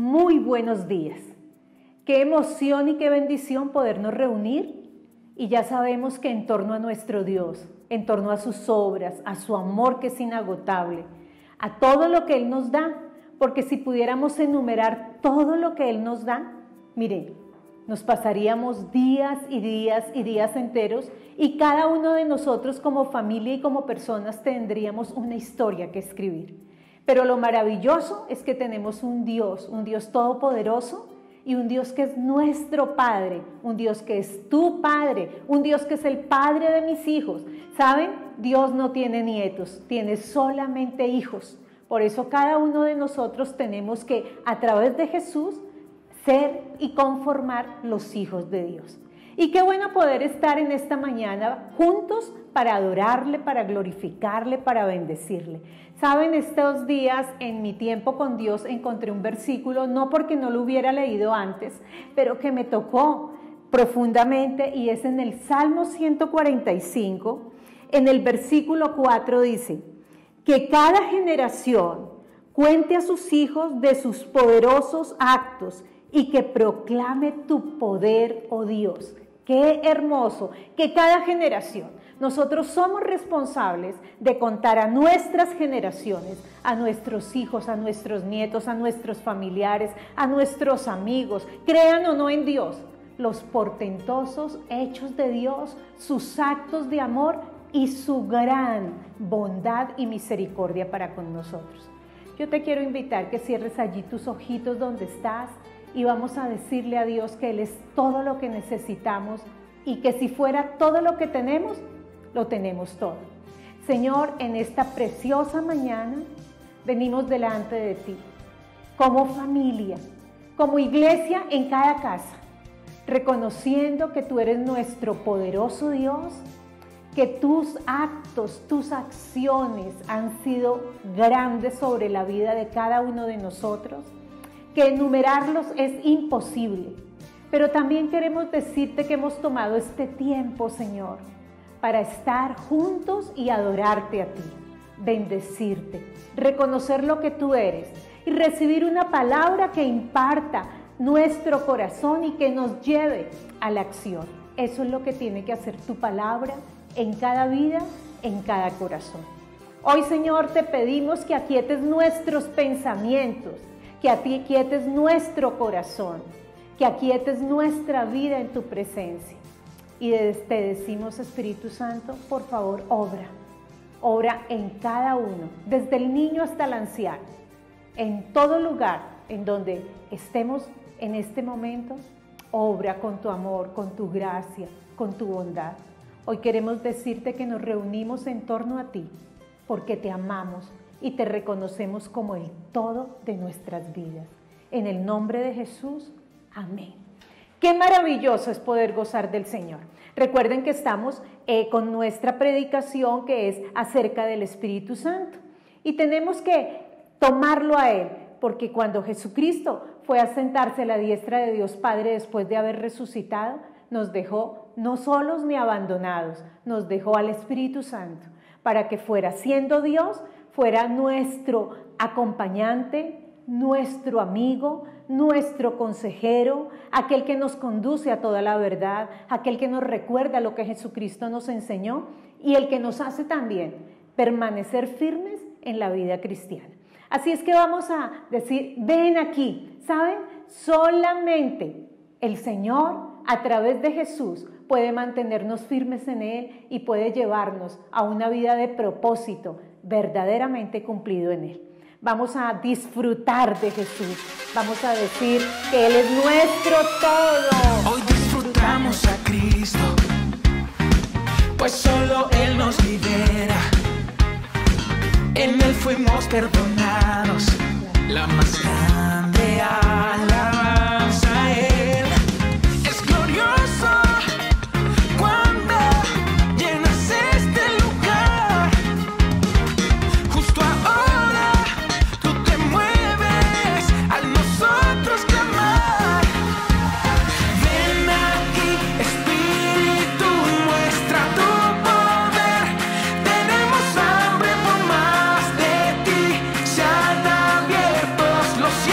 Muy buenos días. Qué emoción y qué bendición podernos reunir y ya sabemos que en torno a nuestro Dios, en torno a sus obras, a su amor que es inagotable, a todo lo que Él nos da, porque si pudiéramos enumerar todo lo que Él nos da, miren, nos pasaríamos días y días y días enteros y cada uno de nosotros como familia y como personas tendríamos una historia que escribir. Pero lo maravilloso es que tenemos un Dios todopoderoso y un Dios que es nuestro Padre, un Dios que es tu Padre, un Dios que es el Padre de mis hijos. ¿Saben? Dios no tiene nietos, tiene solamente hijos. Por eso cada uno de nosotros tenemos que, a través de Jesús, ser y conformar los hijos de Dios. Y qué bueno poder estar en esta mañana juntos para adorarle, para glorificarle, para bendecirle. Saben, estos días en mi tiempo con Dios encontré un versículo, no porque no lo hubiera leído antes, pero que me tocó profundamente y es en el Salmo 145, en el versículo 4 dice, que cada generación cuente a sus hijos de sus poderosos actos y que proclame tu poder, oh Dios. Qué hermoso que cada generación, nosotros somos responsables de contar a nuestras generaciones, a nuestros hijos, a nuestros nietos, a nuestros familiares, a nuestros amigos, crean o no en Dios, los portentosos hechos de Dios, sus actos de amor y su gran bondad y misericordia para con nosotros. Yo te quiero invitar que cierres allí tus ojitos donde estás y vamos a decirle a Dios que Él es todo lo que necesitamos y que si fuera todo lo que tenemos, lo tenemos todo. Señor, en esta preciosa mañana venimos delante de ti, como familia, como iglesia en cada casa, reconociendo que tú eres nuestro poderoso Dios, que tus actos, tus acciones han sido grandes sobre la vida de cada uno de nosotros, que enumerarlos es imposible, pero también queremos decirte que hemos tomado este tiempo, Señor, para estar juntos y adorarte a ti, bendecirte, reconocer lo que tú eres y recibir una palabra que imparta nuestro corazón y que nos lleve a la acción. Eso es lo que tiene que hacer tu palabra en cada vida, en cada corazón. Hoy, Señor, te pedimos que aquietes nuestros pensamientos, que aquietes nuestro corazón, que aquietes nuestra vida en tu presencia. Y te decimos, Espíritu Santo, por favor, obra en cada uno, desde el niño hasta el anciano, en todo lugar en donde estemos en este momento, obra con tu amor, con tu gracia, con tu bondad. Hoy queremos decirte que nos reunimos en torno a ti, porque te amamos y te reconocemos como el todo de nuestras vidas. En el nombre de Jesús, amén. Qué maravilloso es poder gozar del Señor. Recuerden que estamos con nuestra predicación que es acerca del Espíritu Santo y tenemos que tomarlo a Él, porque cuando Jesucristo fue a sentarse a la diestra de Dios Padre después de haber resucitado, nos dejó no solos ni abandonados, nos dejó al Espíritu Santo para que fuera, siendo Dios, fuera nuestro acompañante, nuestro amigo, nuestro consejero, aquel que nos conduce a toda la verdad, aquel que nos recuerda lo que Jesucristo nos enseñó y el que nos hace también permanecer firmes en la vida cristiana. Así es que vamos a decir, ven aquí, ¿saben? Solamente el Señor, a través de Jesús, puede mantenernos firmes en Él y puede llevarnos a una vida de propósito verdaderamente cumplido en Él. Vamos a disfrutar de Jesús. Vamos a decir que Él es nuestro todo. Hoy disfrutamos a Cristo, pues solo Él nos libera. En Él fuimos perdonados. La más grande alabanza a Él. Es glorioso cuando llenas este lugar. Justo ahora tú te mueves al nosotros clamar. Ven aquí, Espíritu, muestra tu poder. Tenemos hambre por más de ti. Se han abierto los cielos.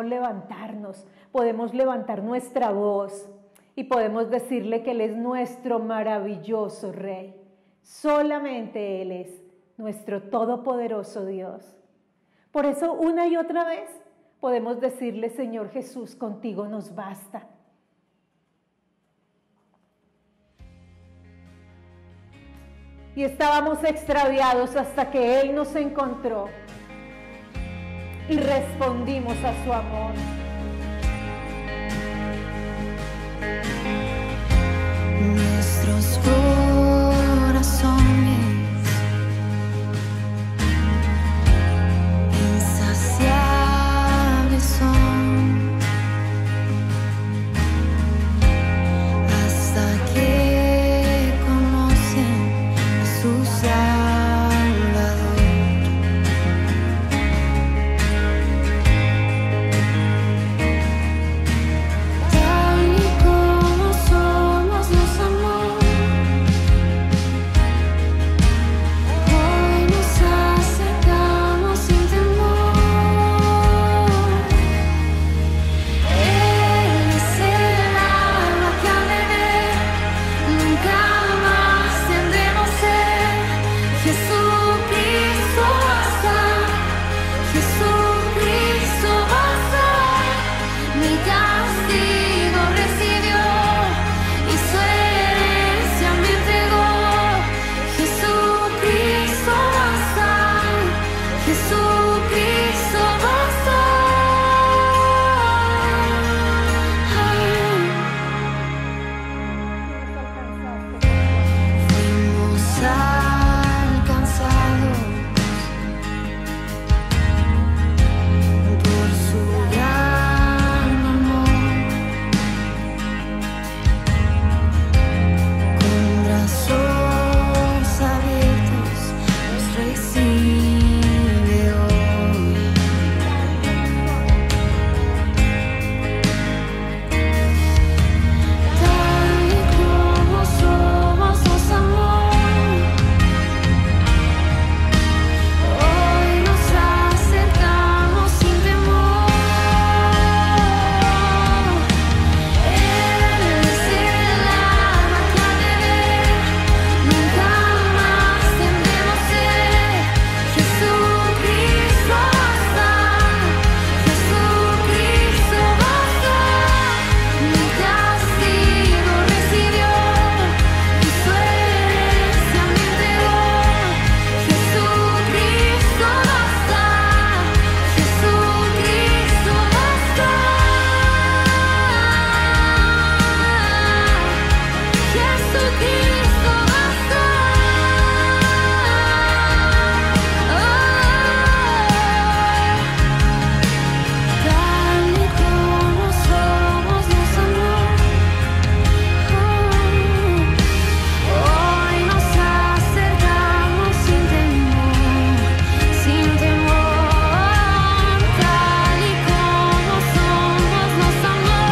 podemos levantarnos, podemos levantar nuestra voz y podemos decirle que Él es nuestro maravilloso Rey. Solamente Él es nuestro todopoderoso Dios. Por eso una y otra vez podemos decirle: Señor Jesús, contigo nos basta. Y estábamos extraviados hasta que Él nos encontró y respondimos a su amor. Nuestros corazones insaciables son hasta que conocen a su Salvador. Tal y como somos nos amó. Hoy nos acercamos sin temor. Él es el agua que al beber nunca más tendremos sed. Jesucristo basta, Jesucristo basta. Mi castigo recibió y su herencia me entregó. Jesucristo basta, Jesucristo basta. Fuimos alcanzados por su gran amor, con brazos abiertos nos recibe hoy. Tal y como somos nos amó. Hoy nos acercamos sin temor. Él es el agua que al beber nunca más tendremos sed. Jesucristo basta, Jesucristo basta. Mi castigo recibió y su herencia me entregó. Jesucristo basta, Jesucristo basta. Jesucristo basta. Tal y como somos nos amó. Hoy nos acercamos sin temor, sin temor. Tal y como somos nos amó.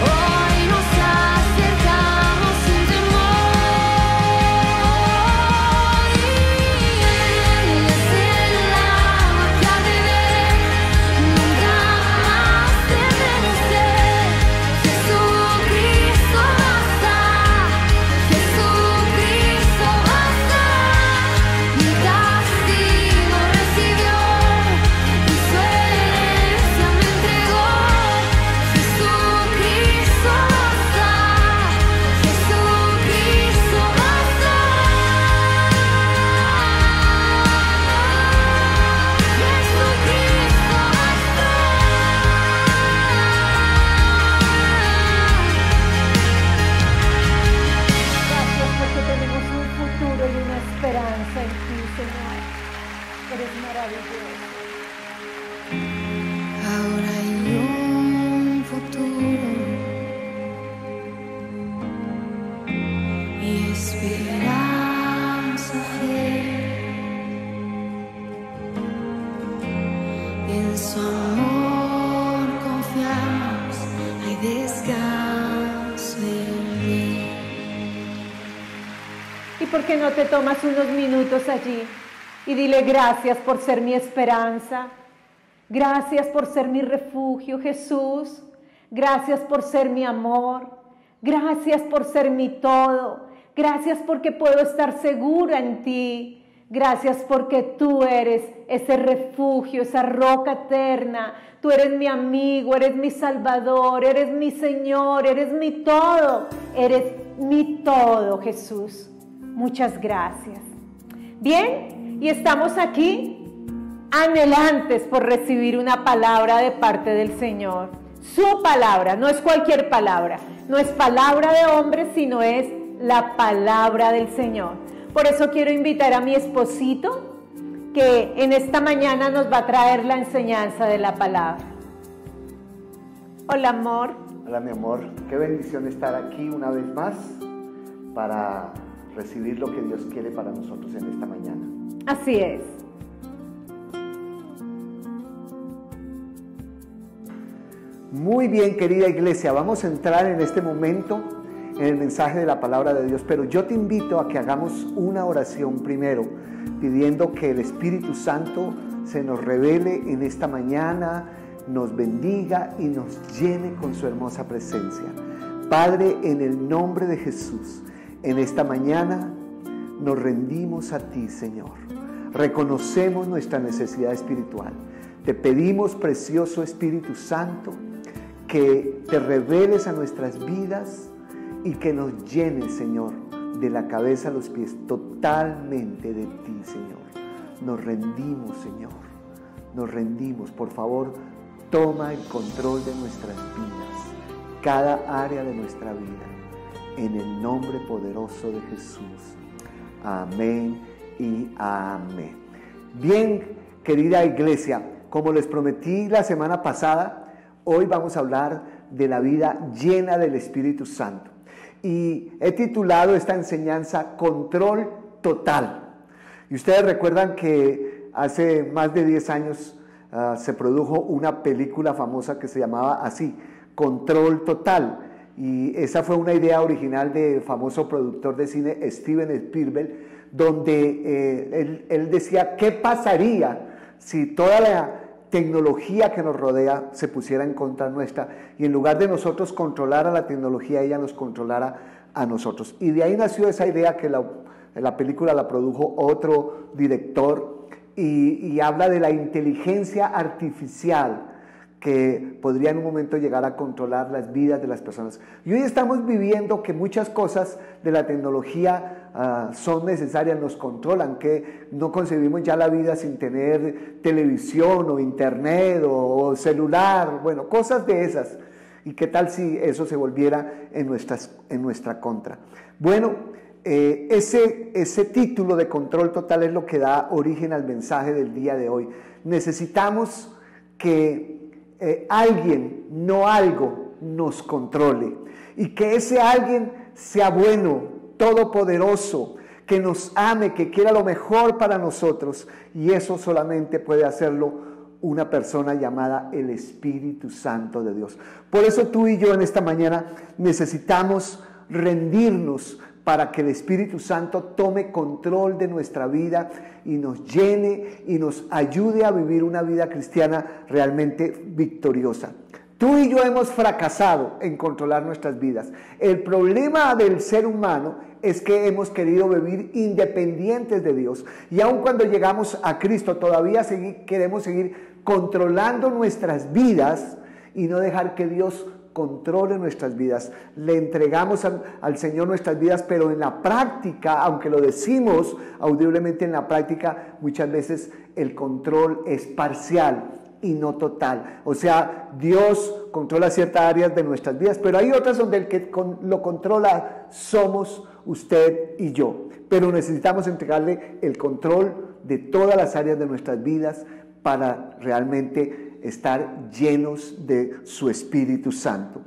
Hoy nos acercamos sin temor. Y Él es el agua que al beber nunca más tendremos sed. Jesucristo basta, Jesucristo basta. Mi castigo recibió y su herencia me entregó. Jesucristo basta, Jesucristo basta. Jesucristo basta. Gracias porque tenemos un futuro y una esperanza en ti, Señor. Eres maravilloso. Ahora hay un futuro y esperanza fiel. En su amor confiamos, hay descanso en Él. ¿Y por qué no te tomas unos minutos allí Y dile gracias por ser mi esperanza. Gracias por ser mi refugio, Jesús. Gracias por ser mi amor. Gracias por ser mi todo. Gracias porque puedo estar segura en ti. Gracias porque tú eres ese refugio, esa roca eterna. Tú eres mi amigo, eres mi salvador, eres mi Señor, eres mi todo. Eres mi todo, Jesús. Muchas gracias. Bien, y estamos aquí anhelantes por recibir una palabra de parte del Señor. Su palabra, no es cualquier palabra, no es palabra de hombre, sino es la palabra del Señor. Por eso quiero invitar a mi esposito, que en esta mañana nos va a traer la enseñanza de la palabra. Hola, amor. Hola, mi amor. Qué bendición estar aquí una vez más para recibir lo que Dios quiere para nosotros en esta mañana. Así es. Muy bien, querida iglesia, vamos a entrar en este momento en el mensaje de la palabra de Dios, pero yo te invito a que hagamos una oración primero, pidiendo que el Espíritu Santo se nos revele en esta mañana, nos bendiga y nos llene con su hermosa presencia. Padre, en el nombre de Jesús, en esta mañana nos rendimos a ti, Señor. Reconocemos nuestra necesidad espiritual. Te pedimos, precioso Espíritu Santo, que te reveles a nuestras vidas y que nos llenes, Señor, de la cabeza a los pies, totalmente de ti, Señor. Nos rendimos, Señor. Nos rendimos. Por favor, toma el control de nuestras vidas, cada área de nuestra vida, en el nombre poderoso de Jesús. Amén y amén. Bien, querida iglesia, como les prometí la semana pasada, hoy vamos a hablar de la vida llena del Espíritu Santo. Y he titulado esta enseñanza Control Total. Y ustedes recuerdan que hace más de 10 años se produjo una película famosa que se llamaba así, Control Total. Y esa fue una idea original del famoso productor de cine Steven Spielberg, donde él decía, ¿qué pasaría si toda la tecnología que nos rodea se pusiera en contra nuestra y en lugar de nosotros controlar a la tecnología, ella nos controlara a nosotros? Y de ahí nació esa idea que la película la produjo otro director y habla de la inteligencia artificial que podría en un momento llegar a controlar las vidas de las personas. Y hoy estamos viviendo que muchas cosas de la tecnología son necesarias, nos controlan, que no concebimos ya la vida sin tener televisión o internet o celular, bueno, cosas de esas. ¿Y qué tal si eso se volviera en nuestra contra? Bueno, ese título de Control Total es lo que da origen al mensaje del día de hoy. Necesitamos que alguien, no algo, nos controle. Y que ese alguien sea bueno, todopoderoso, que nos ame, que quiera lo mejor para nosotros. Y eso solamente puede hacerlo una persona llamada el Espíritu Santo de Dios. Por eso tú y yo en esta mañana necesitamos rendirnos para que el Espíritu Santo tome control de nuestra vida y nos llene y nos ayude a vivir una vida cristiana realmente victoriosa. Tú y yo hemos fracasado en controlar nuestras vidas. El problema del ser humano es que hemos querido vivir independientes de Dios. Y aun cuando llegamos a Cristo, todavía queremos seguir controlando nuestras vidas y no dejar que Dios controle nuestras vidas. Le entregamos al Señor nuestras vidas, pero en la práctica, aunque lo decimos audiblemente, en la práctica muchas veces el control es parcial y no total. O sea, Dios controla ciertas áreas de nuestras vidas, pero hay otras donde el que lo controla somos usted y yo. Pero necesitamos entregarle el control de todas las áreas de nuestras vidas para realmente estar llenos de su Espíritu Santo.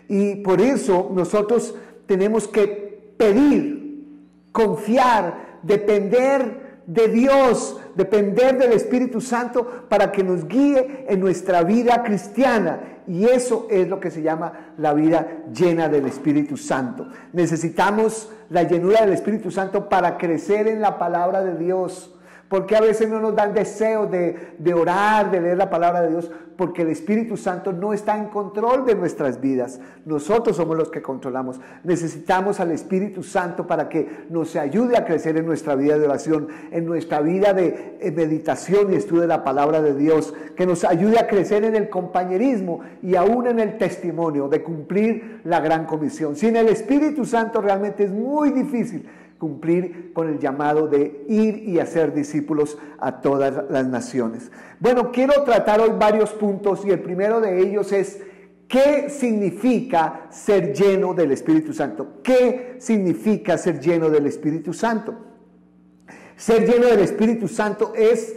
Y por eso nosotros tenemos que pedir, confiar, depender de Dios, depender del Espíritu Santo para que nos guíe en nuestra vida cristiana. Y eso es lo que se llama la vida llena del Espíritu Santo. Necesitamos la llenura del Espíritu Santo para crecer en la palabra de Dios, ¿Por qué a veces no nos dan deseo de orar, de leer la palabra de Dios? Porque el Espíritu Santo no está en control de nuestras vidas. Nosotros somos los que controlamos. Necesitamos al Espíritu Santo para que nos ayude a crecer en nuestra vida de oración, en nuestra vida de meditación y estudio de la palabra de Dios, que nos ayude a crecer en el compañerismo y aún en el testimonio de cumplir la gran comisión. Sin el Espíritu Santo realmente es muy difícil cumplir con el llamado de ir y hacer discípulos a todas las naciones. Bueno, quiero tratar hoy varios puntos y el primero de ellos es ¿qué significa ser lleno del Espíritu Santo? ¿Qué significa ser lleno del Espíritu Santo? Ser lleno del Espíritu Santo es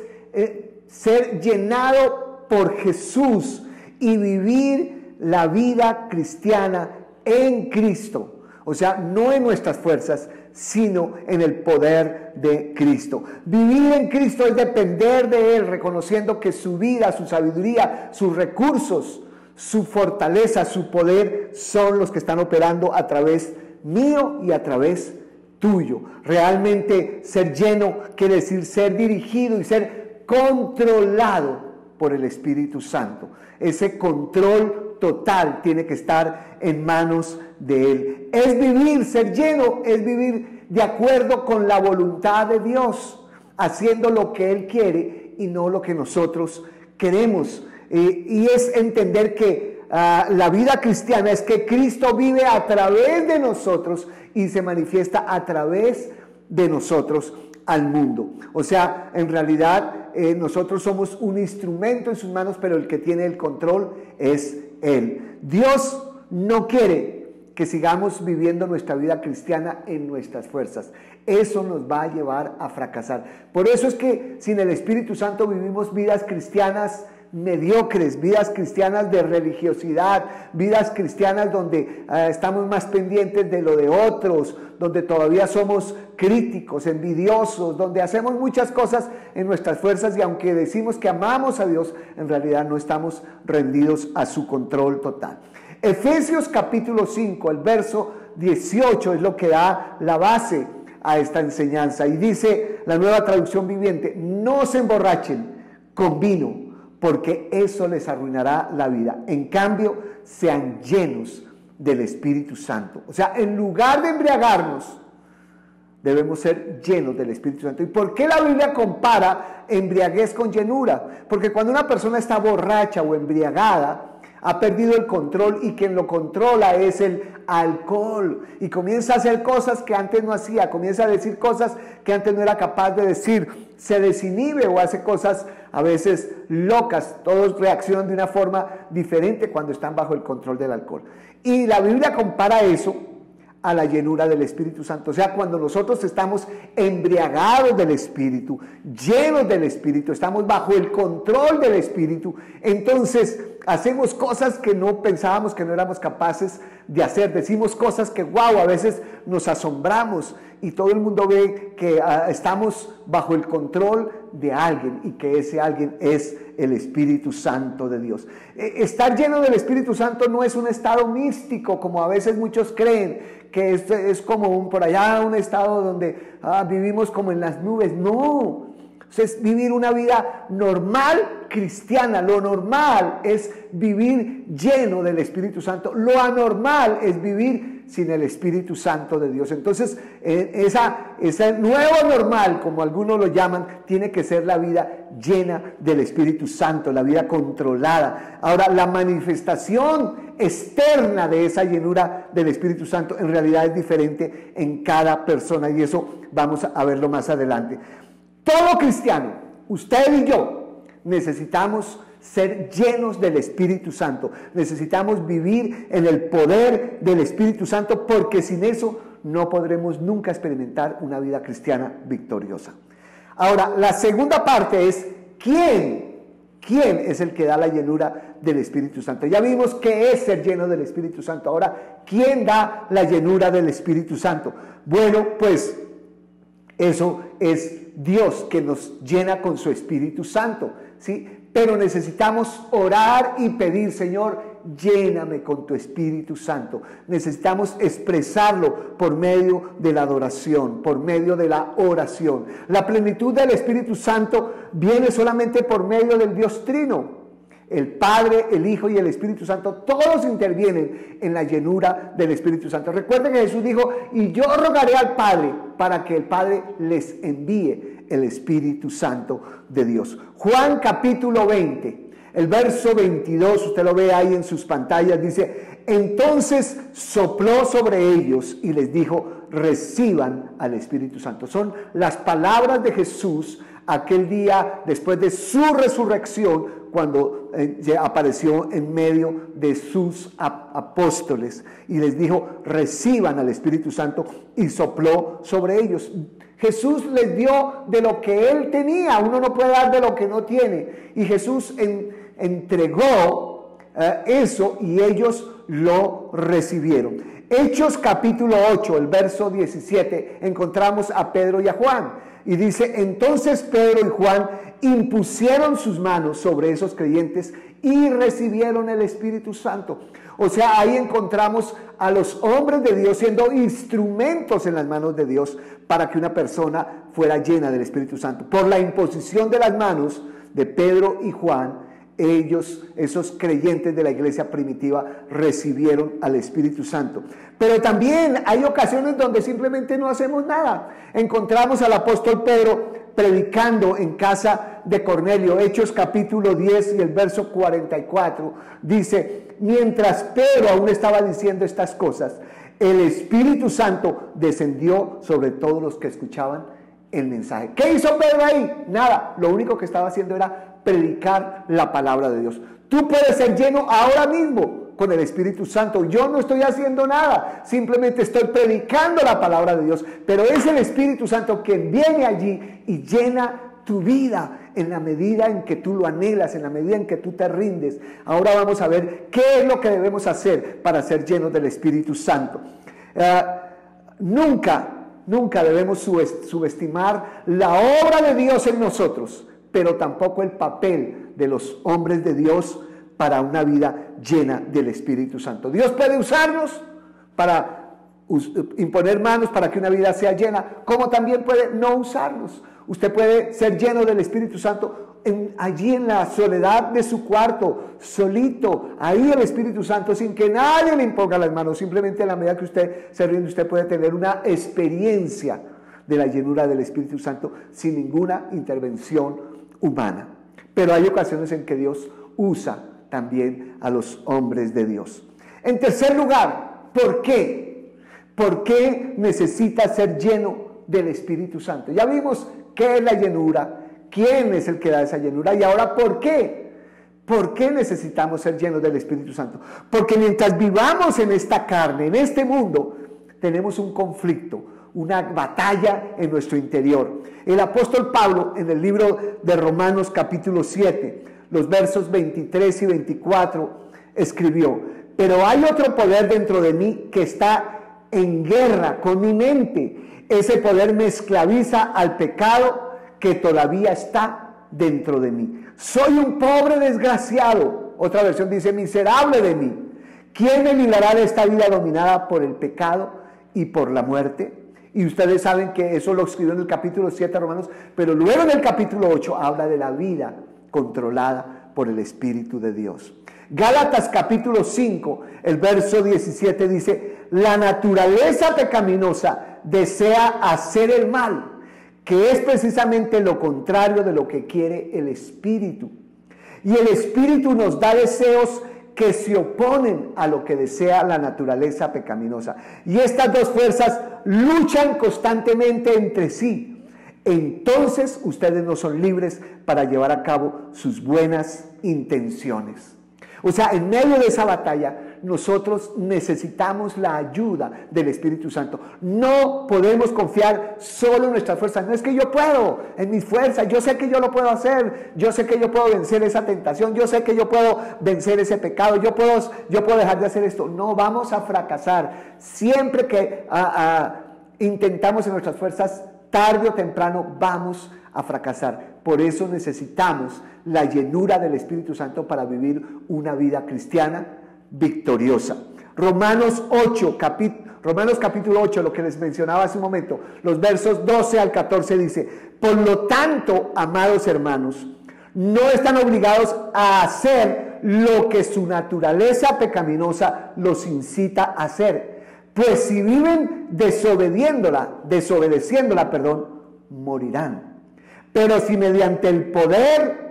ser llenado por Jesús y vivir la vida cristiana en Cristo. O sea, no en nuestras fuerzas, sino en el poder de Cristo. Vivir en Cristo es depender de Él, reconociendo que su vida, su sabiduría, sus recursos, su fortaleza, su poder son los que están operando a través mío y a través tuyo. Realmente ser lleno quiere decir ser dirigido y ser controlado por el Espíritu Santo. Ese control total tiene que estar en manos de Él. Es vivir, ser lleno, es vivir de acuerdo con la voluntad de Dios, haciendo lo que Él quiere y no lo que nosotros queremos. Y es entender que la vida cristiana es que Cristo vive a través de nosotros y se manifiesta a través de nosotros al mundo. O sea, en realidad nosotros somos un instrumento en sus manos, pero el que tiene el control es Él. Dios no quiere que sigamos viviendo nuestra vida cristiana en nuestras fuerzas. Eso nos va a llevar a fracasar. Por eso es que sin el Espíritu Santo vivimos vidas cristianas mediocres, vidas cristianas de religiosidad, vidas cristianas donde estamos más pendientes de lo de otros, donde todavía somos críticos, envidiosos, donde hacemos muchas cosas en nuestras fuerzas y aunque decimos que amamos a Dios, en realidad no estamos rendidos a su control total. Efesios capítulo 5, el verso 18 es lo que da la base a esta enseñanza y dice la Nueva Traducción Viviente: no se emborrachen con vino, porque eso les arruinará la vida. En cambio, sean llenos del Espíritu Santo. O sea, en lugar de embriagarnos, debemos ser llenos del Espíritu Santo. ¿Y por qué la Biblia compara embriaguez con llenura? Porque cuando una persona está borracha o embriagada, ha perdido el control y quien lo controla es el alcohol y comienza a hacer cosas que antes no hacía, comienza a decir cosas que antes no era capaz de decir, se desinhibe o hace cosas a veces locas. Todos reaccionan de una forma diferente cuando están bajo el control del alcohol. Y la Biblia compara eso a la llenura del Espíritu Santo. O sea, cuando nosotros estamos embriagados del Espíritu, llenos del Espíritu, estamos bajo el control del Espíritu, entonces hacemos cosas que no pensábamos que no éramos capaces de hacer. Decimos cosas que, wow, a veces nos asombramos y todo el mundo ve que estamos bajo el control de alguien y que ese alguien es el Espíritu Santo de Dios. Estar lleno del Espíritu Santo no es un estado místico como a veces muchos creen, que es como por allá un estado donde vivimos como en las nubes. No, es vivir una vida normal cristiana. Lo normal es vivir lleno del Espíritu Santo. Lo anormal es vivir sin el Espíritu Santo de Dios. Entonces, esa nuevo normal, como algunos lo llaman, tiene que ser la vida llena del Espíritu Santo, la vida controlada. Ahora, la manifestación externa de esa llenura del Espíritu Santo en realidad es diferente en cada persona y eso vamos a verlo más adelante. Todo cristiano, usted y yo, necesitamos ser llenos del Espíritu Santo. Necesitamos vivir en el poder del Espíritu Santo porque sin eso no podremos nunca experimentar una vida cristiana victoriosa. Ahora, la segunda parte es ¿quién es el que da la llenura del Espíritu Santo? Ya vimos qué es ser lleno del Espíritu Santo. Ahora, ¿quién da la llenura del Espíritu Santo? Bueno, pues eso es Dios que nos llena con su Espíritu Santo, ¿sí? Pero necesitamos orar y pedir: Señor, lléname con tu Espíritu Santo. Necesitamos expresarlo por medio de la adoración, por medio de la oración. La plenitud del Espíritu Santo viene solamente por medio del Dios Trino. El Padre, el Hijo y el Espíritu Santo, todos intervienen en la llenura del Espíritu Santo. Recuerden que Jesús dijo, y yo rogaré al Padre para que el Padre les envíe el Espíritu Santo de Dios. Juan capítulo 20, el verso 22, usted lo ve ahí en sus pantallas, dice, entonces sopló sobre ellos y les dijo, reciban al Espíritu Santo. Son las palabras de Jesús aquel día después de su resurrección, cuando apareció en medio de sus apóstoles y les dijo, reciban al Espíritu Santo, y sopló sobre ellos. Jesús les dio de lo que Él tenía. Uno no puede dar de lo que no tiene. Y Jesús entregó eso y ellos lo recibieron. Hechos capítulo 8, el verso 17, encontramos a Pedro y a Juan. Y dice, entonces Pedro y Juan impusieron sus manos sobre esos creyentes y recibieron el Espíritu Santo. O sea, ahí encontramos a los hombres de Dios siendo instrumentos en las manos de Dios para que una persona fuera llena del Espíritu Santo. Por la imposición de las manos de Pedro y Juan, ellos, esos creyentes de la iglesia primitiva, recibieron al Espíritu Santo. Pero también hay ocasiones donde simplemente no hacemos nada. Encontramos al apóstol Pedro predicando en casa de Cornelio. Hechos capítulo 10 y el verso 44 dice, mientras Pedro aún estaba diciendo estas cosas, el Espíritu Santo descendió sobre todos los que escuchaban el mensaje. ¿Qué hizo Pedro ahí? Nada, lo único que estaba haciendo era predicar la palabra de Dios. Tú puedes ser lleno ahora mismo con el Espíritu Santo. Yo no estoy haciendo nada, simplemente estoy predicando la palabra de Dios, pero es el Espíritu Santo que viene allí y llena tu vida en la medida en que tú lo anhelas, en la medida en que tú te rindes. Ahora vamos a ver qué es lo que debemos hacer para ser llenos del Espíritu Santo. Nunca debemos subestimar la obra de Dios en nosotros, pero tampoco el papel de los hombres de Dios para una vida llena del Espíritu Santo. Dios puede usarnos para imponer manos para que una vida sea llena, como también puede no usarnos. Usted puede ser lleno del Espíritu Santo allí en la soledad de su cuarto, solito, ahí el Espíritu Santo, sin que nadie le imponga las manos. Simplemente en la medida que usted se rinde, usted puede tener una experiencia de la llenura del Espíritu Santo sin ninguna intervención humana. Pero hay ocasiones en que Dios usa también a los hombres de Dios. En tercer lugar, ¿por qué? ¿Por qué necesita ser lleno del Espíritu Santo? Ya vimos qué es la llenura, quién es el que da esa llenura, y ahora ¿por qué? ¿Por qué necesitamos ser llenos del Espíritu Santo? Porque mientras vivamos en esta carne, en este mundo, tenemos un conflicto, una batalla en nuestro interior. El apóstol Pablo, en el libro de Romanos capítulo 7, los versos 23 y 24, escribió, pero hay otro poder dentro de mí que está en guerra con mi mente. Ese poder me esclaviza al pecado que todavía está dentro de mí. Soy un pobre desgraciado. Otra versión dice, miserable de mí. ¿Quién me librará de esta vida dominada por el pecado y por la muerte? Y ustedes saben que eso lo escribió en el capítulo 7 de Romanos, pero luego en el capítulo 8 habla de la vida controlada por el Espíritu de Dios. Gálatas capítulo 5, el verso 17 dice, la naturaleza pecaminosa desea hacer el mal, que es precisamente lo contrario de lo que quiere el Espíritu. Y el Espíritu nos da deseos que se oponen a lo que desea la naturaleza pecaminosa. Y estas dos fuerzas luchan constantemente entre sí. Entonces ustedes no son libres para llevar a cabo sus buenas intenciones. O sea, en medio de esa batalla, nosotros necesitamos la ayuda del Espíritu Santo. No podemos confiar solo en nuestras fuerzas. No es que yo puedo, en mis fuerzas, yo sé que yo lo puedo hacer, yo sé que yo puedo vencer esa tentación, yo sé que yo puedo vencer ese pecado, yo puedo dejar de hacer esto. No, vamos a fracasar. Siempre que intentamos en nuestras fuerzas, tarde o temprano vamos a fracasar. Por eso necesitamos la llenura del Espíritu Santo para vivir una vida cristiana victoriosa. Romanos capítulo 8, lo que les mencionaba hace un momento, los versos 12 al 14 dice: por lo tanto, amados hermanos, no están obligados a hacer lo que su naturaleza pecaminosa los incita a hacer, pues si viven desobedeciéndola, morirán. Pero si mediante el poder,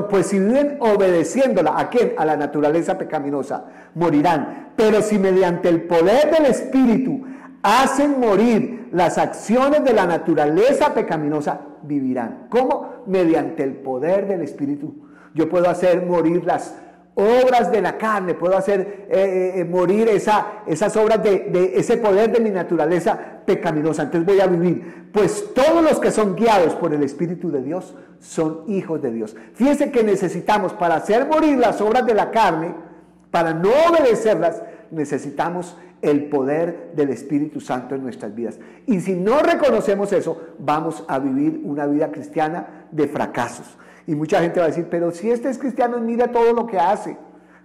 pues si viven obedeciéndola, ¿a quién? A la naturaleza pecaminosa, morirán. Pero si mediante el poder del Espíritu hacen morir las acciones de la naturaleza pecaminosa, vivirán. ¿Cómo? Mediante el poder del Espíritu. Yo puedo hacer morir las obras de la carne, puedo hacer morir esas obras de ese poder de mi naturaleza pecaminosa. Entonces voy a vivir. Pues todos los que son guiados por el Espíritu de Dios son hijos de Dios. Fíjense que necesitamos, para hacer morir las obras de la carne, para no obedecerlas, necesitamos el poder del Espíritu Santo en nuestras vidas. Y si no reconocemos eso, vamos a vivir una vida cristiana de fracasos. Y mucha gente va a decir, pero si este es cristiano, mira todo lo que hace.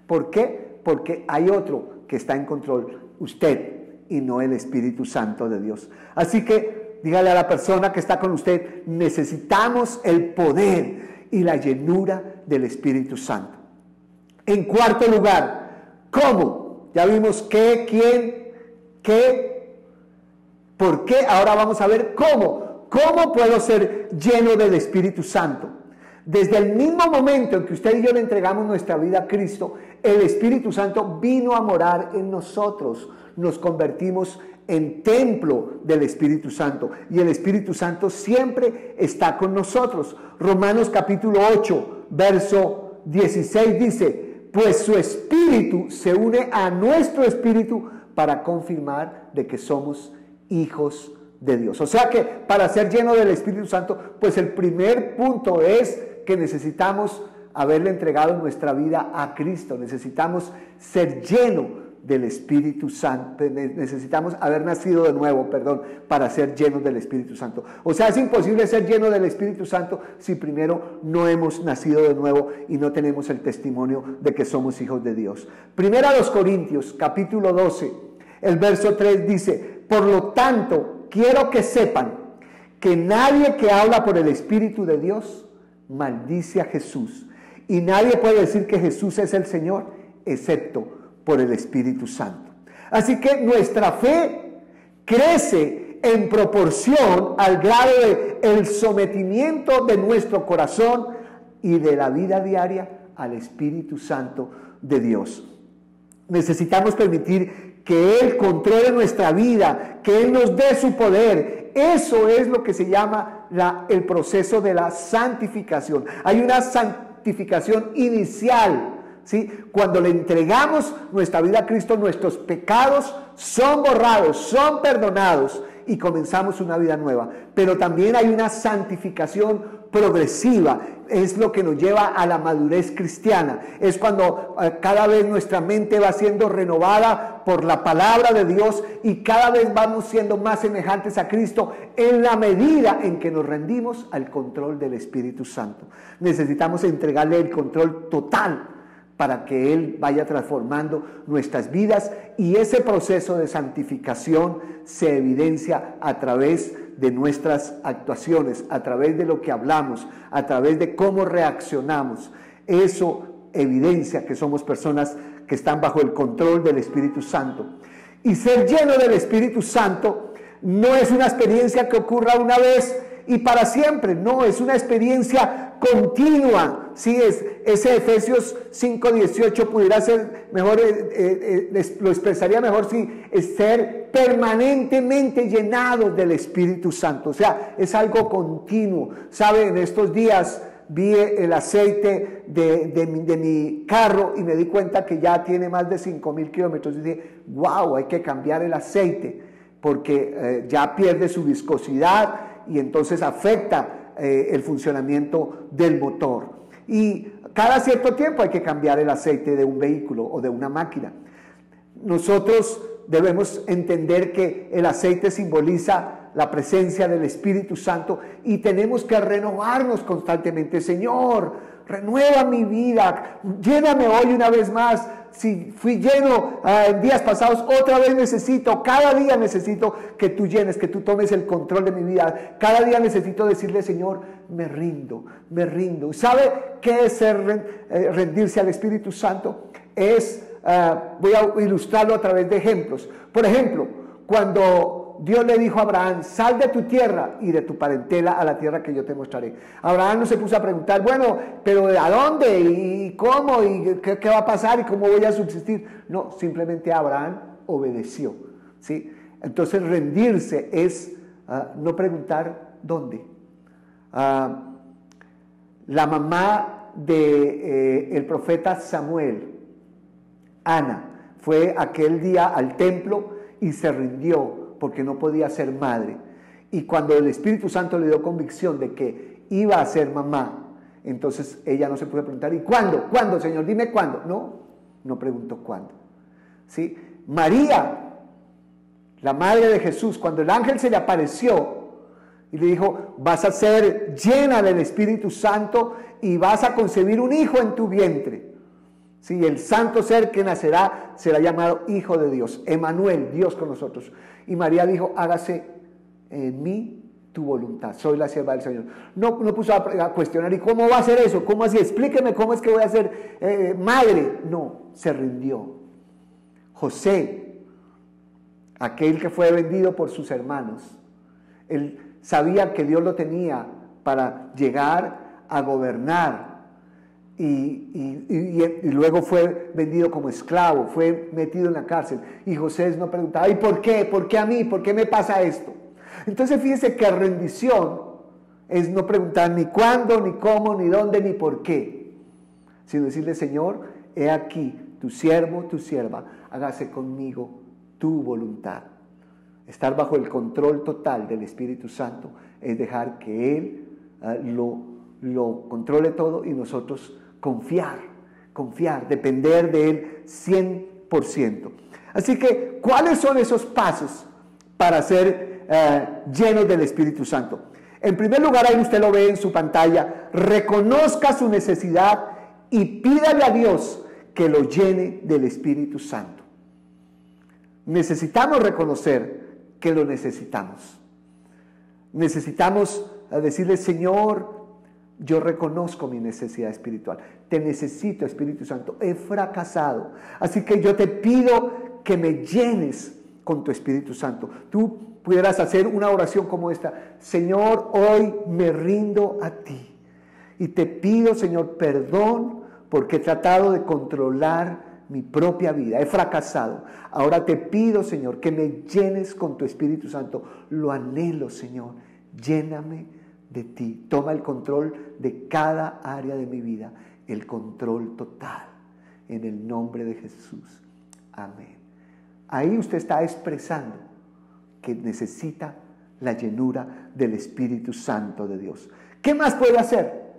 ¿Por qué? Porque hay otro que está en control, usted, y no el Espíritu Santo de Dios. Así que dígale a la persona que está con usted, necesitamos el poder y la llenura del Espíritu Santo. En cuarto lugar, ¿cómo? Ya vimos qué, quién, qué, por qué. Ahora vamos a ver cómo. ¿Cómo puedo ser lleno del Espíritu Santo? Desde el mismo momento en que usted y yo le entregamos nuestra vida a Cristo, el Espíritu Santo vino a morar en nosotros. Nos convertimos en templo del Espíritu Santo. Y el Espíritu Santo siempre está con nosotros. Romanos capítulo 8, verso 16 dice: pues su Espíritu se une a nuestro Espíritu para confirmar de que somos hijos de Dios. O sea que para ser lleno del Espíritu Santo, pues el primer punto es que necesitamos haberle entregado nuestra vida a Cristo. Necesitamos ser lleno del Espíritu Santo. Necesitamos haber nacido de nuevo, para ser llenos del Espíritu Santo. O sea, es imposible ser lleno del Espíritu Santo si primero no hemos nacido de nuevo y no tenemos el testimonio de que somos hijos de Dios. Primera a los Corintios, capítulo 12, el verso 3 dice: por lo tanto, quiero que sepan que nadie que habla por el Espíritu de Dios maldice a Jesús. Y nadie puede decir que Jesús es el Señor, excepto por el Espíritu Santo. Así que nuestra fe crece en proporción al grado de el sometimiento de nuestro corazón y de la vida diaria al Espíritu Santo de Dios. Necesitamos permitir que Él controle nuestra vida, que Él nos dé su poder. Eso es lo que se llama el proceso de la santificación. Hay una santificación inicial, ¿sí? Cuando le entregamos nuestra vida a Cristo, nuestros pecados son borrados, son perdonados y comenzamos una vida nueva. Pero también hay una santificación progresiva, es lo que nos lleva a la madurez cristiana. Es cuando cada vez nuestra mente va siendo renovada por la palabra de Dios y cada vez vamos siendo más semejantes a Cristo en la medida en que nos rendimos al control del Espíritu Santo. Necesitamos entregarle el control total para que Él vaya transformando nuestras vidas, y ese proceso de santificación se evidencia a través de nuestras actuaciones, a través de lo que hablamos, a través de cómo reaccionamos. Eso evidencia que somos personas que están bajo el control del Espíritu Santo. Y ser lleno del Espíritu Santo no es una experiencia que ocurra una vez y para siempre, no, es una experiencia continua. Sí, ese Efesios 5:18 pudiera ser mejor, lo expresaría mejor si es ser permanentemente llenado del Espíritu Santo. O sea, es algo continuo. ¿Sabe? En estos días vi el aceite de mi carro y me di cuenta que ya tiene más de 5,000 kilómetros. Y dije, wow, hay que cambiar el aceite porque ya pierde su viscosidad y entonces afecta el funcionamiento del motor. Y cada cierto tiempo hay que cambiar el aceite de un vehículo o de una máquina. Nosotros debemos entender que el aceite simboliza la presencia del Espíritu Santo y tenemos que renovarnos constantemente. Señor, renueva mi vida, lléname hoy una vez más. Si fui lleno en días pasados, otra vez necesito, cada día necesito que tú llenes, que tú tomes el control de mi vida. Cada día necesito decirle, Señor, me rindo, me rindo. ¿Sabe qué es rendirse al Espíritu Santo? Voy a ilustrarlo a través de ejemplos. Por ejemplo, cuando Dios le dijo a Abraham, sal de tu tierra y de tu parentela a la tierra que yo te mostraré. Abraham no se puso a preguntar, bueno, pero ¿a dónde? ¿Y cómo? ¿Y qué va a pasar? ¿Y cómo voy a subsistir? No, simplemente Abraham obedeció, ¿sí? Entonces rendirse es no preguntar dónde. La mamá del profeta Samuel, Ana, fue aquel día al templo y se rindió porque no podía ser madre. Y cuando el Espíritu Santo le dio convicción de que iba a ser mamá, entonces ella no se pudo preguntar, ¿y cuándo? ¿Cuándo, Señor? Dime cuándo. No preguntó cuándo. ¿Sí? María, la madre de Jesús, cuando el ángel se le apareció y le dijo, vas a ser llena del Espíritu Santo y vas a concebir un hijo en tu vientre. Sí, el santo ser que nacerá será llamado Hijo de Dios, Emmanuel, Dios con nosotros. Y María dijo, hágase en mí tu voluntad, soy la sierva del Señor. No puso a cuestionar, ¿y cómo va a ser eso? ¿Cómo así? Explíqueme cómo es que voy a ser madre. No, se rindió. José, aquel que fue vendido por sus hermanos, él sabía que Dios lo tenía para llegar a gobernar. Y luego fue vendido como esclavo, fue metido en la cárcel. Y José no preguntaba, ¿y por qué? ¿Por qué a mí? ¿Por qué me pasa esto? Entonces fíjense que rendición es no preguntar ni cuándo, ni cómo, ni dónde, ni por qué, sino decirle, Señor, he aquí, tu siervo, tu sierva, hágase conmigo tu voluntad. Estar bajo el control total del Espíritu Santo es dejar que Él lo controle todo y nosotros confiar, depender de Él 100%. Así que, ¿cuáles son esos pasos para ser llenos del Espíritu Santo? En primer lugar, ahí usted lo ve en su pantalla, reconozca su necesidad y pídale a Dios que lo llene del Espíritu Santo. Necesitamos reconocer que lo necesitamos. Necesitamos decirle, Señor, yo reconozco mi necesidad espiritual. Te necesito, Espíritu Santo. He fracasado. Así que yo te pido que me llenes con tu Espíritu Santo. Tú pudieras hacer una oración como esta. Señor, hoy me rindo a ti. Y te pido, Señor, perdón porque he tratado de controlar mi propia vida. He fracasado. Ahora te pido, Señor, que me llenes con tu Espíritu Santo. Lo anhelo, Señor. Lléname de ti, toma el control de cada área de mi vida, el control total, en el nombre de Jesús, amén. Ahí usted está expresando que necesita la llenura del Espíritu Santo de Dios. ¿Qué más puede hacer?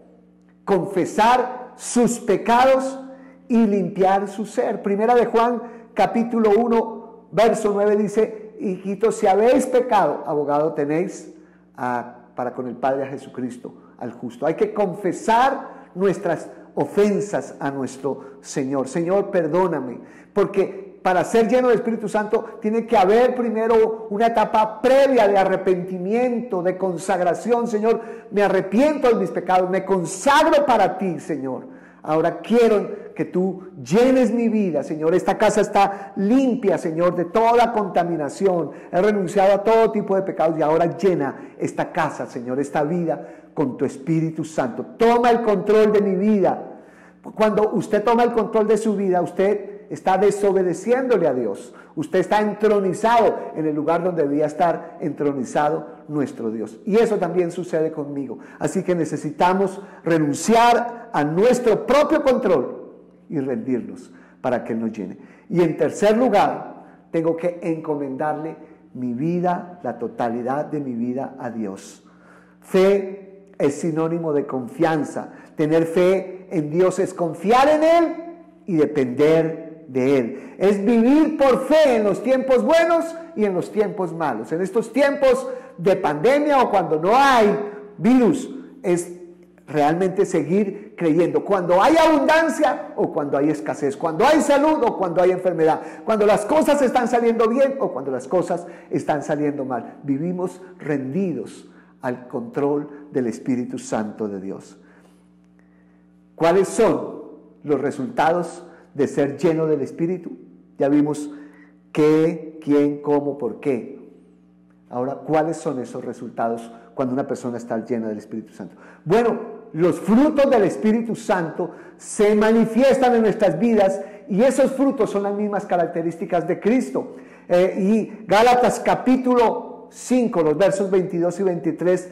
Confesar sus pecados y limpiar su ser. Primera de Juan, capítulo 1, verso 9 dice, hijitos, si habéis pecado, abogado tenéis para con el Padre, a Jesucristo, al justo. Hay que confesar nuestras ofensas a nuestro Señor. Señor, perdóname, porque para ser lleno del Espíritu Santo tiene que haber primero una etapa previa de arrepentimiento, de consagración. Señor, me arrepiento de mis pecados, me consagro para ti, Señor. Ahora quiero que tú llenes mi vida, Señor. Esta casa está limpia, Señor, de toda contaminación. He renunciado a todo tipo de pecados y ahora llena esta casa, Señor, esta vida con tu Espíritu Santo. Toma el control de mi vida. Cuando usted toma el control de su vida, usted está desobedeciéndole a Dios. Usted está entronizado en el lugar donde debía estar entronizado nuestro Dios. Y eso también sucede conmigo. Así que necesitamos renunciar a nuestro propio control y rendirnos para que Él nos llene. Y en tercer lugar, tengo que encomendarle mi vida, la totalidad de mi vida a Dios. Fe es sinónimo de confianza. Tener fe en Dios es confiar en Él y depender de Él. Es vivir por fe en los tiempos buenos y en los tiempos malos. En estos tiempos de pandemia o cuando no hay virus, es realmente seguir creyendo. Cuando hay abundancia o cuando hay escasez. Cuando hay salud o cuando hay enfermedad. Cuando las cosas están saliendo bien o cuando las cosas están saliendo mal. Vivimos rendidos al control del Espíritu Santo de Dios. ¿Cuáles son los resultados de ser lleno del Espíritu? Ya vimos qué, quién, cómo, por qué. Ahora, ¿cuáles son esos resultados cuando una persona está llena del Espíritu Santo? Bueno, los frutos del Espíritu Santo se manifiestan en nuestras vidas y esos frutos son las mismas características de Cristo. Y Gálatas capítulo 5, los versos 22 y 23,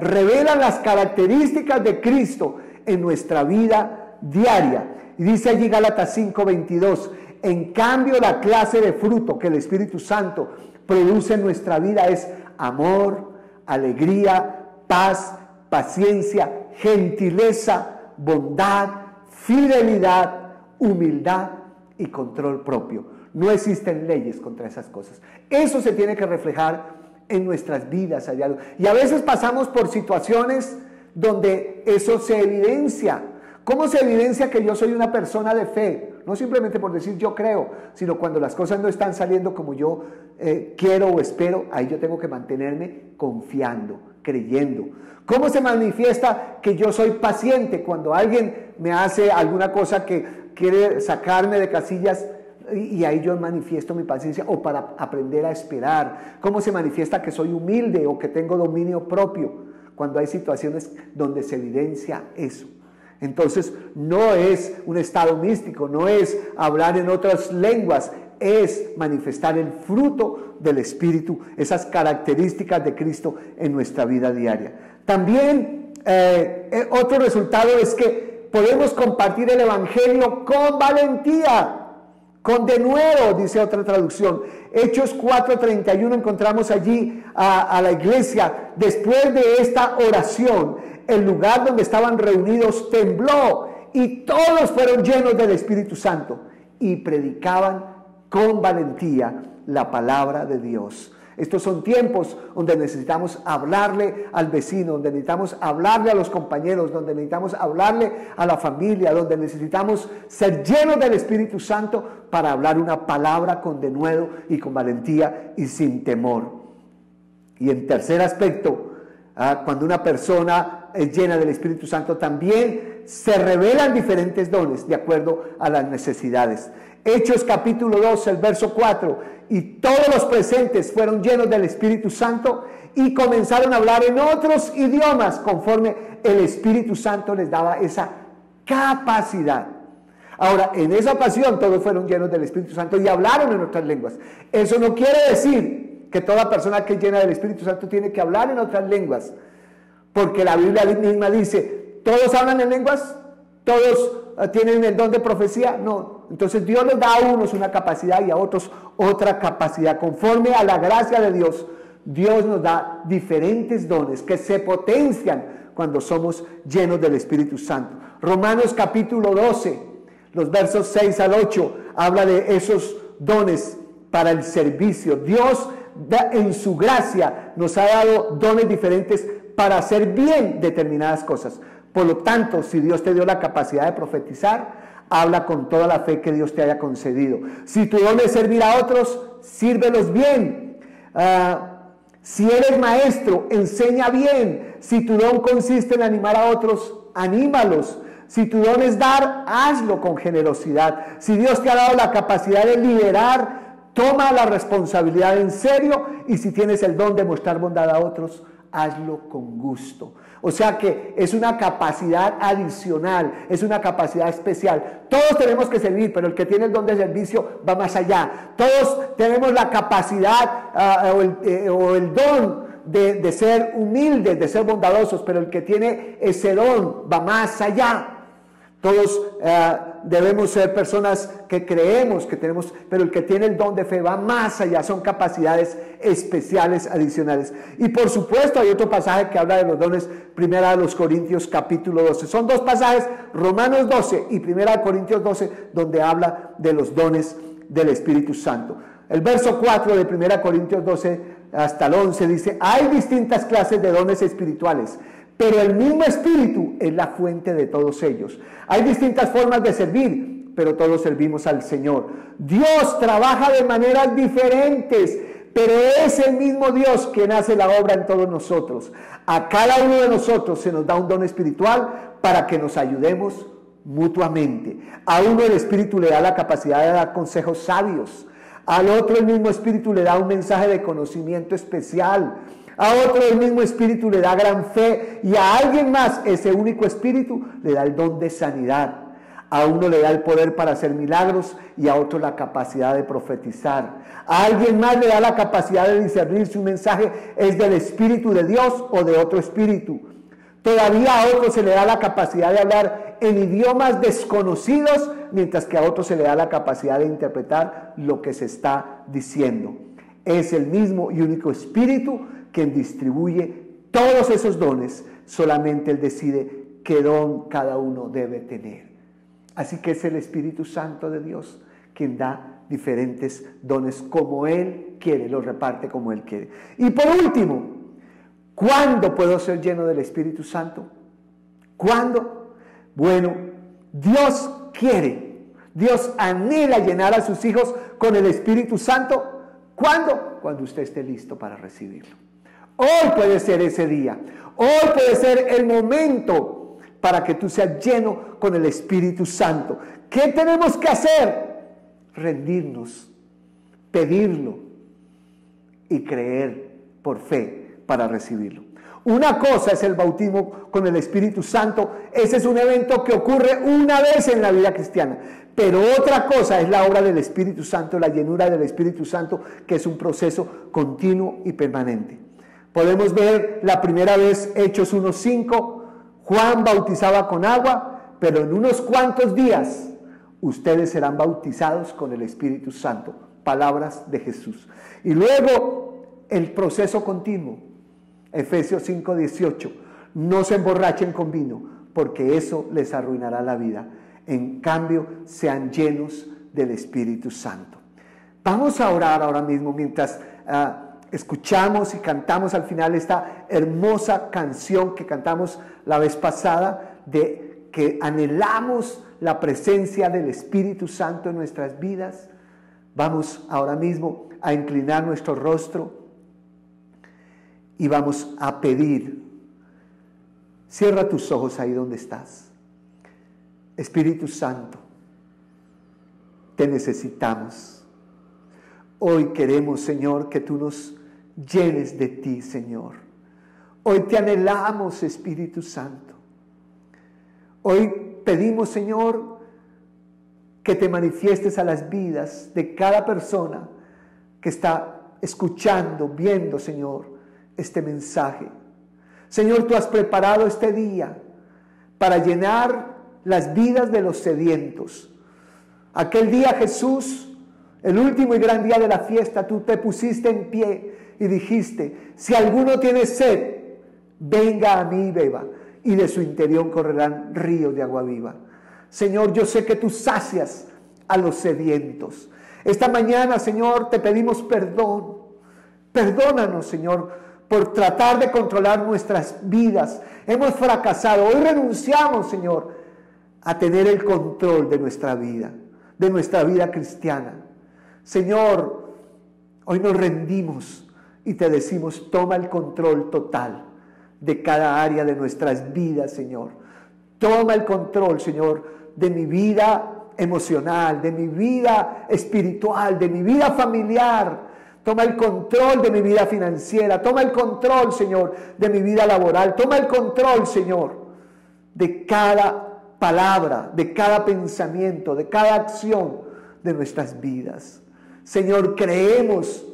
revelan las características de Cristo en nuestra vida diaria. Y dice allí Gálatas 5, 22, en cambio la clase de fruto que el Espíritu Santo produce en nuestra vida es amor, alegría, paz, paciencia, gentileza, bondad, fidelidad, humildad y control propio. No existen leyes contra esas cosas. Eso se tiene que reflejar en nuestras vidas a diario. Y a veces pasamos por situaciones donde eso se evidencia. ¿Cómo se evidencia que yo soy una persona de fe? No simplemente por decir yo creo, sino cuando las cosas no están saliendo como yo quiero o espero, ahí yo tengo que mantenerme confiando, creyendo. ¿Cómo se manifiesta que yo soy paciente? Cuando alguien me hace alguna cosa que quiere sacarme de casillas y ahí yo manifiesto mi paciencia, o para aprender a esperar. ¿Cómo se manifiesta que soy humilde o que tengo dominio propio? Cuando hay situaciones donde se evidencia eso. Entonces no es un estado místico, no es hablar en otras lenguas, es manifestar el fruto del Espíritu, esas características de Cristo en nuestra vida diaria. También otro resultado es que podemos compartir el Evangelio con valentía, con denuedo, dice otra traducción. Hechos 4:31 encontramos allí a la iglesia. Después de esta oración, el lugar donde estaban reunidos tembló y todos fueron llenos del Espíritu Santo y predicaban con valentía la palabra de Dios. Estos son tiempos donde necesitamos hablarle al vecino, donde necesitamos hablarle a los compañeros, donde necesitamos hablarle a la familia, donde necesitamos ser llenos del Espíritu Santo para hablar una palabra con denuedo y con valentía y sin temor. Y en tercer aspecto, cuando una persona es llena del Espíritu Santo, también se revelan diferentes dones de acuerdo a las necesidades. Hechos capítulo 2, el verso 4, y todos los presentes fueron llenos del Espíritu Santo y comenzaron a hablar en otros idiomas conforme el Espíritu Santo les daba esa capacidad. Ahora, en esa ocasión todos fueron llenos del Espíritu Santo y hablaron en otras lenguas. Eso no quiere decir que toda persona que es llena del Espíritu Santo tiene que hablar en otras lenguas, porque la Biblia misma dice, ¿todos hablan en lenguas? ¿Todos tienen el don de profecía? No. Entonces Dios les da a unos una capacidad y a otros otra capacidad. Conforme a la gracia de Dios, Dios nos da diferentes dones que se potencian cuando somos llenos del Espíritu Santo. Romanos capítulo 12, los versos 6 al 8, habla de esos dones para el servicio. Dios en su gracia nos ha dado dones diferentes para hacer bien determinadas cosas. Por lo tanto, si Dios te dio la capacidad de profetizar, habla con toda la fe que Dios te haya concedido. Si tu don es servir a otros, sírvelos bien. Si eres maestro, enseña bien. Si tu don consiste en animar a otros, anímalos. Si tu don es dar, hazlo con generosidad. Si Dios te ha dado la capacidad de liderar, toma la responsabilidad en serio. Y si tienes el don de mostrar bondad a otros, hazlo con gusto. O sea que es una capacidad adicional, es una capacidad especial. Todos tenemos que servir, pero el que tiene el don de servicio va más allá. Todos tenemos la capacidad o el don de ser humildes, de ser bondadosos, pero el que tiene ese don va más allá. Todos debemos ser personas que creemos que tenemos, pero el que tiene el don de fe va más allá, son capacidades especiales adicionales. Y por supuesto hay otro pasaje que habla de los dones, 1 Corintios capítulo 12. Son dos pasajes, Romanos 12 y 1 Corintios 12, donde habla de los dones del Espíritu Santo. El verso 4 de 1 Corintios 12 hasta el 11 dice, hay distintas clases de dones espirituales, pero el mismo Espíritu es la fuente de todos ellos. Hay distintas formas de servir, pero todos servimos al Señor. Dios trabaja de maneras diferentes, pero es el mismo Dios quien hace la obra en todos nosotros. A cada uno de nosotros se nos da un don espiritual para que nos ayudemos mutuamente. A uno el Espíritu le da la capacidad de dar consejos sabios. Al otro el mismo Espíritu le da un mensaje de conocimiento especial. A otro el mismo Espíritu le da gran fe. Y a alguien más ese único Espíritu le da el don de sanidad. A uno le da el poder para hacer milagros y a otro la capacidad de profetizar. A alguien más le da la capacidad de discernir si un mensaje es del Espíritu de Dios o de otro espíritu. Todavía a otro se le da la capacidad de hablar en idiomas desconocidos, mientras que a otro se le da la capacidad de interpretar lo que se está diciendo. Es el mismo y único Espíritu quien distribuye todos esos dones. Solamente Él decide qué don cada uno debe tener. Así que es el Espíritu Santo de Dios quien da diferentes dones como Él quiere, los reparte como Él quiere. Y por último, ¿cuándo puedo ser lleno del Espíritu Santo? ¿Cuándo? Bueno, Dios quiere, Dios anhela llenar a sus hijos con el Espíritu Santo. ¿Cuándo? Cuando usted esté listo para recibirlo. Hoy puede ser ese día. Hoy puede ser el momento para que tú seas lleno con el Espíritu Santo. ¿Qué tenemos que hacer? Rendirnos, pedirlo y creer por fe para recibirlo. Una cosa es el bautismo con el Espíritu Santo. Ese es un evento que ocurre una vez en la vida cristiana. Pero otra cosa es la obra del Espíritu Santo, la llenura del Espíritu Santo, que es un proceso continuo y permanente. Podemos ver la primera vez Hechos 1:5. Juan bautizaba con agua, pero en unos cuantos días ustedes serán bautizados con el Espíritu Santo. Palabras de Jesús. Y luego el proceso continuo. Efesios 5:18. No se emborrachen con vino, porque eso les arruinará la vida. En cambio, sean llenos del Espíritu Santo. Vamos a orar ahora mismo mientras escuchamos y cantamos al final esta hermosa canción que cantamos la vez pasada, de que anhelamos la presencia del Espíritu Santo en nuestras vidas. Vamos ahora mismo a inclinar nuestro rostro y vamos a pedir. Cierra tus ojos ahí donde estás. Espíritu Santo, te necesitamos. Hoy queremos, Señor, que tú nos llenes de ti, Señor. Hoy te anhelamos, Espíritu Santo. Hoy pedimos, Señor, que te manifiestes a las vidas de cada persona que está escuchando, viendo, Señor, este mensaje. Señor, tú has preparado este día para llenar las vidas de los sedientos. Aquel día, Jesús, el último y gran día de la fiesta, tú te pusiste en pie y dijiste: si alguno tiene sed, venga a mí y beba, y de su interior correrán ríos de agua viva. Señor, yo sé que tú sacias a los sedientos. Esta mañana, Señor, te pedimos perdón. Perdónanos, Señor, por tratar de controlar nuestras vidas. Hemos fracasado. Hoy renunciamos, Señor, a tener el control de nuestra vida cristiana. Señor, hoy nos rendimos y te decimos: toma el control total de cada área de nuestras vidas, Señor. Toma el control, Señor, de mi vida emocional, de mi vida espiritual, de mi vida familiar. Toma el control de mi vida financiera. Toma el control, Señor, de mi vida laboral. Toma el control, Señor, de cada palabra, de cada pensamiento, de cada acción de nuestras vidas. Señor, creemos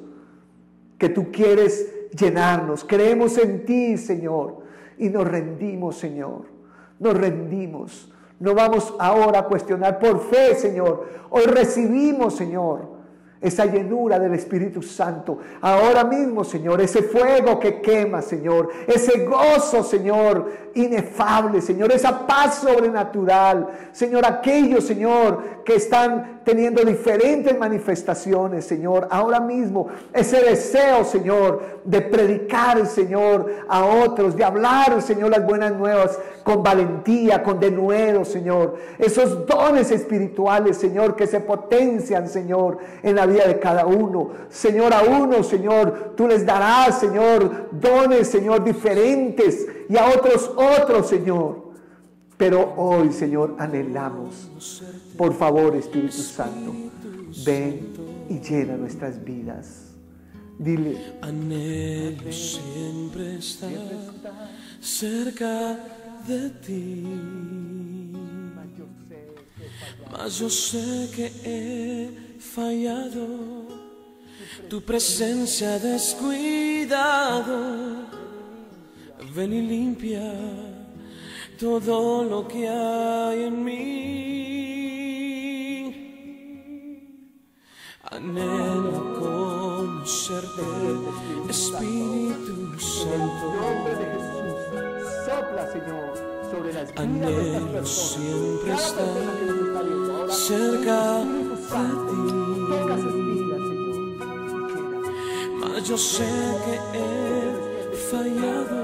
que tú quieres llenarnos. Creemos en ti, Señor, y nos rendimos, Señor. Nos rendimos. No vamos ahora a cuestionar por fe, Señor. Hoy recibimos, Señor, esa llenura del Espíritu Santo. Ahora mismo, Señor, ese fuego que quema, Señor, ese gozo, Señor, inefable, Señor, esa paz sobrenatural, Señor, aquellos, Señor, que están teniendo diferentes manifestaciones, Señor, ahora mismo, ese deseo, Señor, de predicar, Señor, a otros, de hablar, Señor, las buenas nuevas con valentía, con denuedo, Señor, esos dones espirituales, Señor, que se potencian, Señor, en la vida de cada uno. Señor, a uno, Señor, tú les darás, Señor, dones, Señor, diferentes, y a otros, Señor. Pero hoy, Señor, anhelamos, por favor, Espíritu Santo, ven y llena nuestras vidas. Dile: anhelo siempre estar cerca de ti, mas yo sé que he fallado, tu presencia descuidado. Ven y limpia todo lo que hay en mí. Anhelo conocerte, Espíritu Santo. Sopla, Señor, sobre las vidas de estas Anhelo personas. siempre Cada persona que nos está viendo ahora, cerca Espíritu Santo, toca sus vidas, Señor. mas yo sé que he fallado,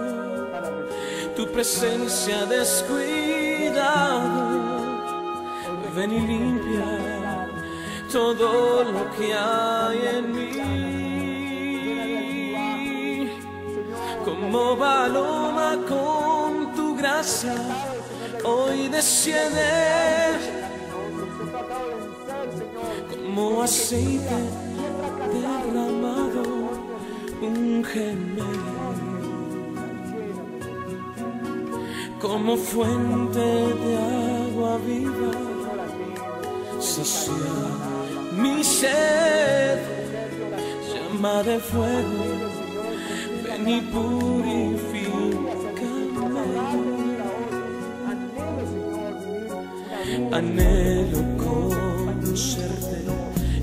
tu presencia descuidado. Ven y limpia todo lo que hay en mí. Como paloma con tu gracia, hoy desciende. Como aceite derramado, úngeme. Como fuente de agua viva, sacia mi sed. Llama de fuego, ven y purifícame. Anhelo conocerte,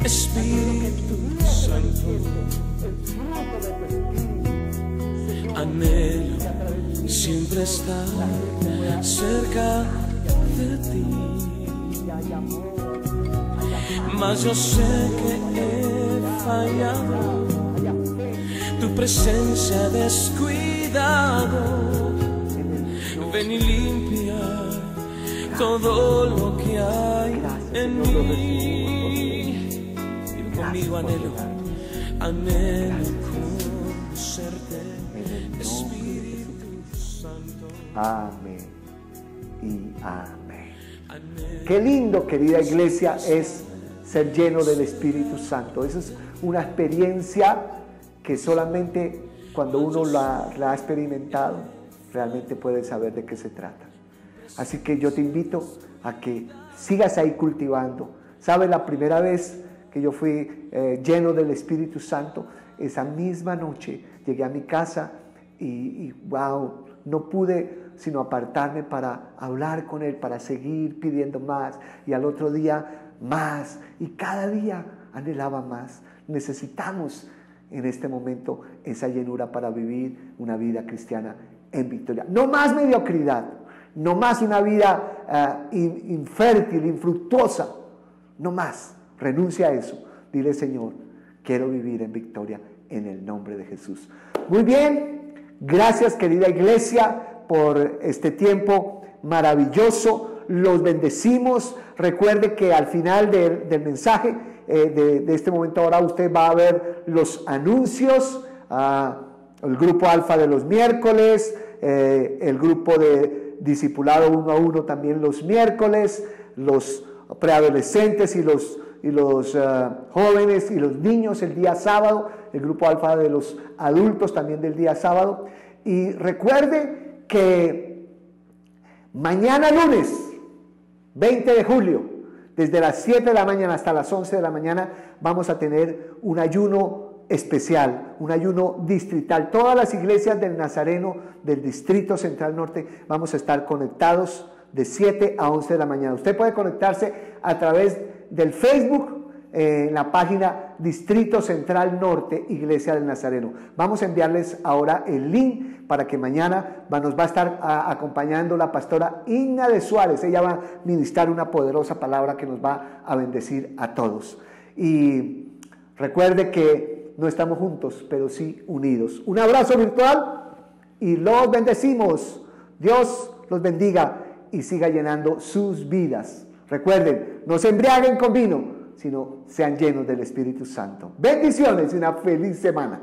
Espíritu Santo. Anhelo siempre estar cerca de ti, mas yo sé que he fallado, tu presencia descuidado. Ven y limpia todo lo que hay en mí. Digo conmigo: anhelo conocerte, Espíritu Santo. Amén y amén. Qué lindo, querida iglesia, es ser lleno del Espíritu Santo. Esa es una experiencia que solamente cuando uno la ha experimentado realmente puede saber de qué se trata. Así que yo te invito a que sigas ahí cultivando. ¿Sabes? La primera vez que yo fui lleno del Espíritu Santo, esa misma noche llegué a mi casa y wow, no pude sino apartarme para hablar con Él, para seguir pidiendo más, y al otro día más, y cada día anhelaba más. Necesitamos en este momento esa llenura para vivir una vida cristiana en victoria. No más mediocridad, no más una vida infértil, infructuosa, no más. Renuncia a eso. Dile: Señor, quiero vivir en victoria en el nombre de Jesús. Muy bien, gracias, querida iglesia, por este tiempo maravilloso. Los bendecimos. Recuerde que al final del mensaje, de este momento ahora, usted va a ver los anuncios, el grupo Alfa de los miércoles, el grupo de discipulado 1 a 1 también los miércoles, los preadolescentes y los jóvenes y los niños el día sábado, el grupo Alfa de los adultos también del día sábado. Y recuerde que mañana lunes 20 de julio, desde las 7 de la mañana hasta las 11 de la mañana, vamos a tener un ayuno especial, un ayuno distrital. Todas las iglesias del Nazareno del Distrito Central Norte vamos a estar conectados de 7 a 11 de la mañana. Usted puede conectarse a través del Facebook, en la página Distrito Central Norte, Iglesia del Nazareno. Vamos a enviarles ahora el link para que mañana nos va a estar acompañando la pastora Inna de Suárez. Ella va a ministrar una poderosa palabra que nos va a bendecir a todos. Y recuerde que no estamos juntos, pero sí unidos. Un abrazo virtual y los bendecimos. Dios los bendiga y siga llenando sus vidas. Recuerden, no se embriaguen con vino, sino sean llenos del Espíritu Santo. Bendiciones y una feliz semana.